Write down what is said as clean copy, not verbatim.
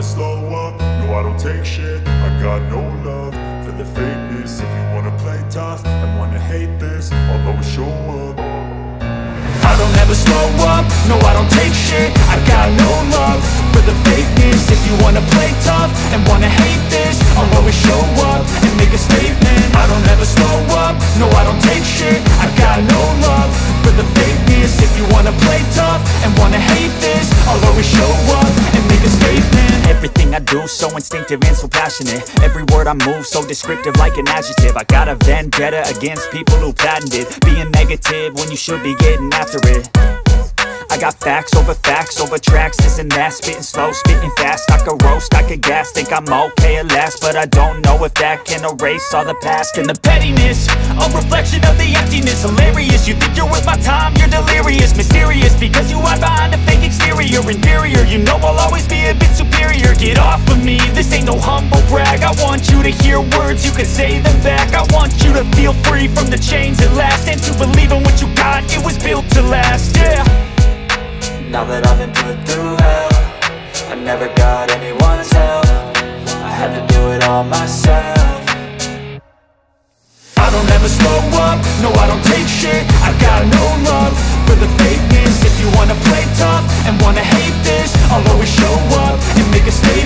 never slow up, no I don't take shit. I got no love for the fakeness. If you wanna play tough and wanna hate this, I'll always show up. I don't ever slow up, no I don't take shit. I got no love for the fakeness. If you wanna play tough and wanna hate this, I'll always show up and make a statement. I don't ever slow up, no I don't take shit. I got no love for the fakeness. If you wanna play tough and wanna hate this, I'll always show up and make a statement. Everything I do so instinctive and so passionate. Every word I move so descriptive like an adjective. I got a vendetta against people who patented being negative when you should be getting after it. I got facts over tracks, this and that. Spitting slow, spitting fast. I could roast, I could gas. Think I'm okay at last, but I don't know if that can erase all the past. And the pettiness, a reflection of the emptiness. Hilarious, you think you're worth my time, you're delirious. Mysterious, because you hide behind a fake exterior. Inferior, you know I'll always be a bit superior. Get off of me, this ain't no humble brag. I want you to hear words, you can say them back. I want you to feel free from the chains at last, and to believe in what you got, it was built to last, yeah. Now that I've been put through hell, I never got anyone's help. I had to do it all myself. I don't ever slow up, no I don't take shit. I got no love for the fakeness. If you wanna play tough and wanna hate this, I'll always show up and make a statement.